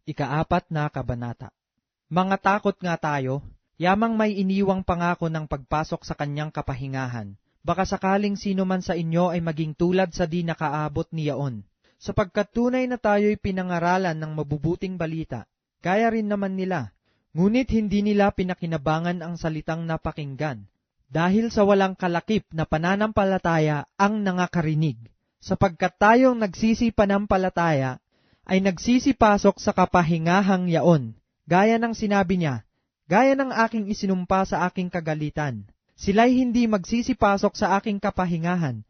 Ikaapat na kabanata. Mga takot nga tayo, yamang may iniwang pangako ng pagpasok sa kanyang kapahingahan. Baka sakaling sino man sa inyo ay maging tulad sa di nakaabot niyaon. Sapagkat tunay na tayo'y pinangaralan ng mabubuting balita, kaya rin naman nila. Ngunit hindi nila pinakinabangan ang salitang napakinggan, dahil sa walang kalakip na pananampalataya ang nangakarinig. Sapagkat tayong nagsisipanampalataya ay nagsisipasok sa kapahingahang yaon, gaya ng sinabi niya, gaya ng aking isinumpa sa aking kagalitan. Sila'y hindi magsisipasok sa aking kapahingahan,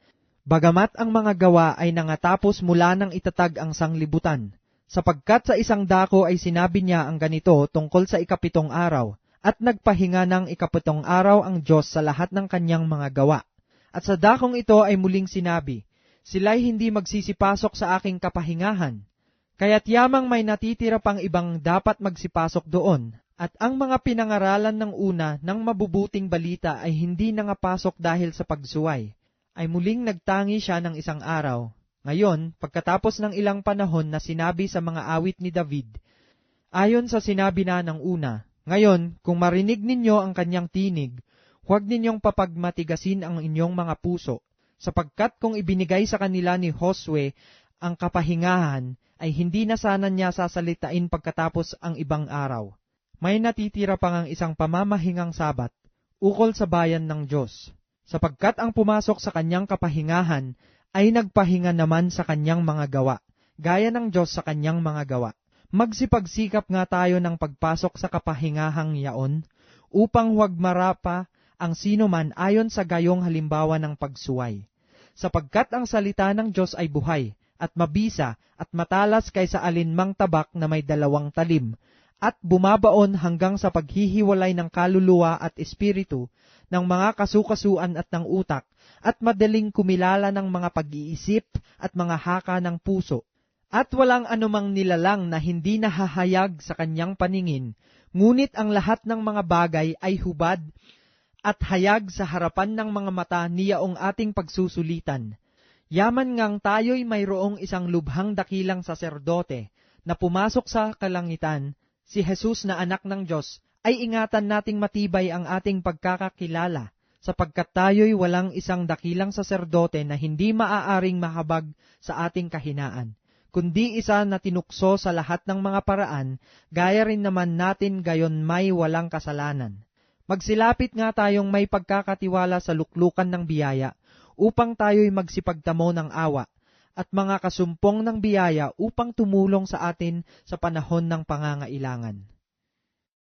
bagamat ang mga gawa ay nangatapos mula nang itatag ang sanglibutan. Sapagkat sa isang dako ay sinabi niya ang ganito tungkol sa ikapitong araw, at nagpahinga ng ikapitong araw ang Diyos sa lahat ng kanyang mga gawa. At sa dakong ito ay muling sinabi, sila'y hindi magsisipasok sa aking kapahingahan. Kaya't yamang may natitira pang ibang dapat magsipasok doon, at ang mga pinangaralan ng una ng mabubuting balita ay hindi nangapasok dahil sa pagsuway, ay muling nagtangi siya ng isang araw. Ngayon, pagkatapos ng ilang panahon na sinabi sa mga awit ni David, ayon sa sinabi na ng una, ngayon, kung marinig ninyo ang kanyang tinig, huwag ninyong papagmatigasin ang inyong mga puso, sapagkat kung ibinigay sa kanila ni Josue ang kapahingahan, ay hindi na sana niya sasalitain pagkatapos ang ibang araw. May natitira pang ang isang pamamahingang Sabat, ukol sa bayan ng Diyos, sapagkat ang pumasok sa kanyang kapahingahan ay nagpahinga naman sa kanyang mga gawa, gaya ng Diyos sa kanyang mga gawa. Magsipagsikap nga tayo ng pagpasok sa kapahingahang yaon, upang huwag marapa ang sino man ayon sa gayong halimbawa ng pagsuway. Sapagkat ang salita ng Diyos ay buhay, at mabisa, at matalas kaysa alinmang tabak na may dalawang talim, at bumabaon hanggang sa paghihiwalay ng kaluluwa at espiritu, ng mga kasukasuan at ng utak, at madaling kumilala ng mga pag-iisip at mga haka ng puso. At walang anumang nilalang na hindi nahahayag sa kanyang paningin, ngunit ang lahat ng mga bagay ay hubad at hayag sa harapan ng mga mata niyaong ating pagsusulitan. Yaman ngang tayo'y mayroong isang lubhang dakilang saserdote na pumasok sa kalangitan, si Jesus na anak ng Diyos, ay ingatan nating matibay ang ating pagkakakilala, sapagkat tayo'y walang isang dakilang saserdote na hindi maaaring mahabag sa ating kahinaan, kundi isa na tinukso sa lahat ng mga paraan, gaya rin naman natin gayon may walang kasalanan. Magsilapit nga tayong may pagkakatiwala sa luklukan ng biyaya, upang tayo'y magsipagtamo ng awa, at mga kasumpong ng biyaya upang tumulong sa atin sa panahon ng pangangailangan.